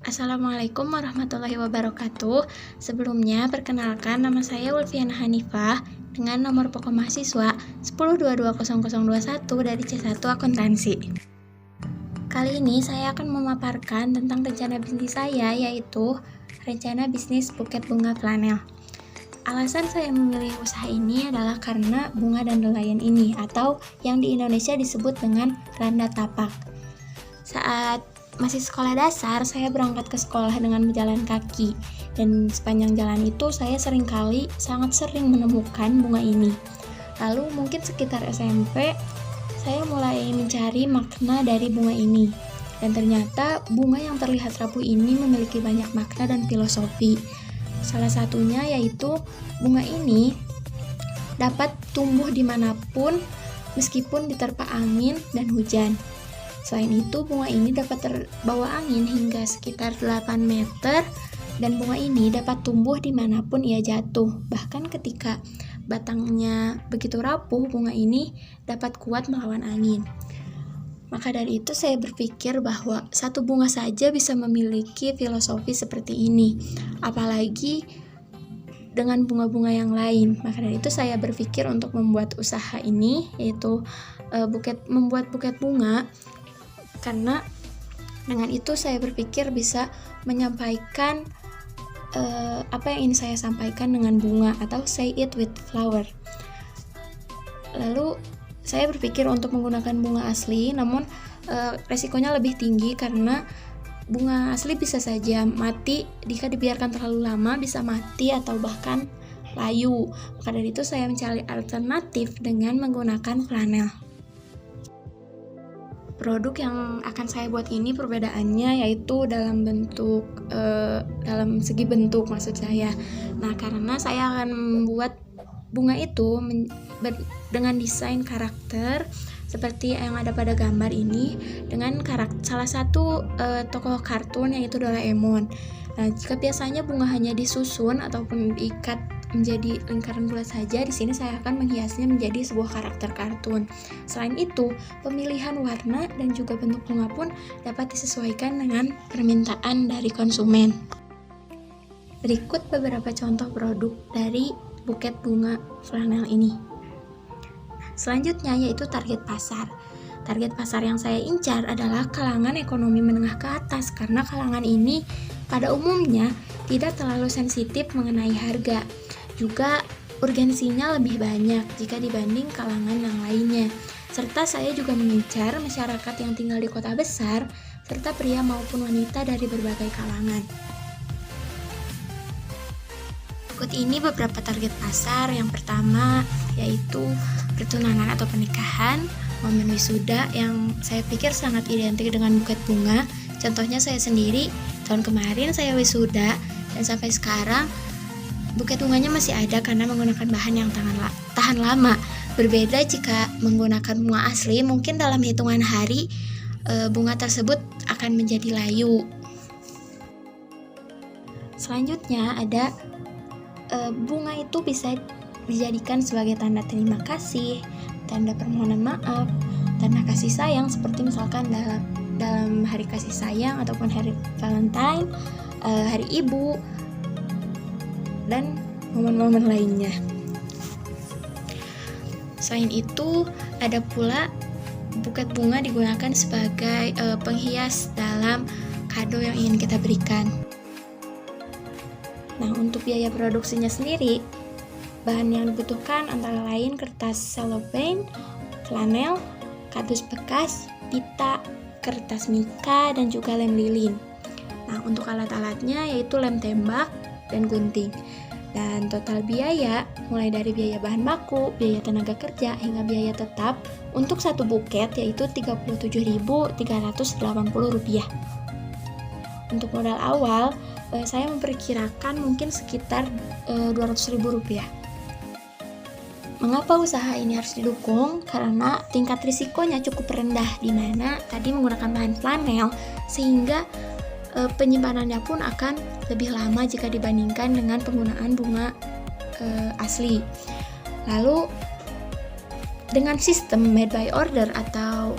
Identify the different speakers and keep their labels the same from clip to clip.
Speaker 1: Assalamualaikum warahmatullahi wabarakatuh. Sebelumnya, perkenalkan nama saya Ulfiana Hanifah dengan nomor pokok mahasiswa 10220021 dari C1 Akuntansi. Kali ini saya akan memaparkan tentang rencana bisnis saya, yaitu rencana bisnis buket bunga flanel. Alasan saya memilih usaha ini adalah karena bunga dandelion ini, atau yang di Indonesia disebut dengan randa tapak. Saat masih sekolah dasar, saya berangkat ke sekolah dengan berjalan kaki, dan sepanjang jalan itu saya sangat sering menemukan bunga ini. Lalu mungkin sekitar SMP, saya mulai mencari makna dari bunga ini, dan ternyata bunga yang terlihat rapuh ini memiliki banyak makna dan filosofi. Salah satunya yaitu bunga ini dapat tumbuh dimanapun meskipun diterpa angin dan hujan. Selain itu, bunga ini dapat terbawa angin hingga sekitar 8 meter, dan bunga ini dapat tumbuh dimanapun ia jatuh. Bahkan ketika batangnya begitu rapuh, bunga ini dapat kuat melawan angin. Maka dari itu saya berpikir bahwa satu bunga saja bisa memiliki filosofi seperti ini, apalagi dengan bunga-bunga yang lain. Maka dari itu saya berpikir untuk membuat usaha ini, yaitu membuat buket bunga, karena dengan itu saya berpikir bisa menyampaikan apa yang ingin saya sampaikan dengan bunga, atau say it with flower. Lalu saya berpikir untuk menggunakan bunga asli, namun resikonya lebih tinggi karena bunga asli bisa saja mati jika dibiarkan terlalu lama, bisa mati atau bahkan layu. Maka dari itu saya mencari alternatif dengan menggunakan flanel. Produk yang akan saya buat ini perbedaannya yaitu dalam segi bentuk maksud saya. Nah, karena saya akan membuat bunga itu dengan desain karakter seperti yang ada pada gambar ini, dengan salah satu tokoh kartun yaitu Doraemon. Nah, jika biasanya bunga hanya disusun ataupun diikat menjadi lingkaran bulat saja, di sini saya akan menghiasnya menjadi sebuah karakter kartun. Selain itu, pemilihan warna dan juga bentuk bunga pun dapat disesuaikan dengan permintaan dari konsumen. Berikut beberapa contoh produk dari buket bunga flanel ini. Selanjutnya yaitu target pasar. Target pasar yang saya incar adalah kalangan ekonomi menengah ke atas, karena kalangan ini pada umumnya tidak terlalu sensitif mengenai harga. Juga urgensinya lebih banyak jika dibanding kalangan yang lainnya. Serta saya juga mengincar masyarakat yang tinggal di kota besar, serta pria maupun wanita dari berbagai kalangan. Berikut ini beberapa target pasar. Yang pertama yaitu pertunangan atau pernikahan, momen wisuda yang saya pikir sangat identik dengan buket bunga. Contohnya saya sendiri, tahun kemarin saya wisuda, dan sampai sekarang buket bunganya masih ada karena menggunakan bahan yang tahan lama. Berbeda jika menggunakan bunga asli, mungkin dalam hitungan hari bunga tersebut akan menjadi layu. Selanjutnya ada bunga itu bisa dijadikan sebagai tanda terima kasih, tanda permohonan maaf, tanda kasih sayang, seperti misalkan dalam hari kasih sayang ataupun hari Valentine, hari ibu, dan momen-momen lainnya. Selain itu, ada pula buket bunga digunakan sebagai penghias dalam kado yang ingin kita berikan. Nah, untuk biaya produksinya sendiri, bahan yang dibutuhkan antara lain kertas cellophane, flanel, kardus bekas, pita, kertas mika, dan juga lem lilin. Nah, untuk alat-alatnya yaitu lem tembak dan gunting. Dan total biaya mulai dari biaya bahan baku, biaya tenaga kerja, hingga biaya tetap untuk satu buket yaitu Rp37.380. Untuk modal awal, saya memperkirakan mungkin sekitar Rp200.000. Mengapa usaha ini harus didukung? Karena tingkat risikonya cukup rendah, di mana tadi menggunakan bahan flanel, sehingga penyimpanannya pun akan lebih lama jika dibandingkan dengan penggunaan bunga asli. Lalu Dengan sistem made by order atau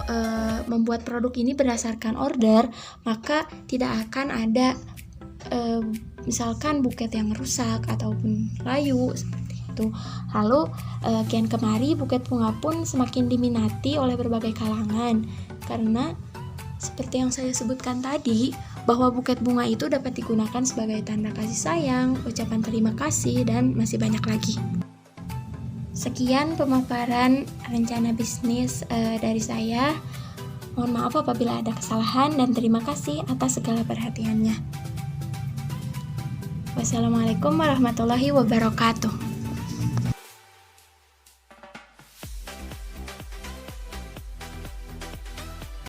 Speaker 1: membuat produk ini berdasarkan order, maka tidak akan ada misalkan buket yang rusak ataupun layu seperti itu. Lalu kian kemari buket bunga pun semakin diminati oleh berbagai kalangan, karena seperti yang saya sebutkan tadi, bahwa buket bunga itu dapat digunakan sebagai tanda kasih sayang, ucapan terima kasih, dan masih banyak lagi. Sekian pemaparan rencana bisnis dari saya. Mohon maaf apabila ada kesalahan dan terima kasih atas segala perhatiannya. Wassalamualaikum warahmatullahi wabarakatuh.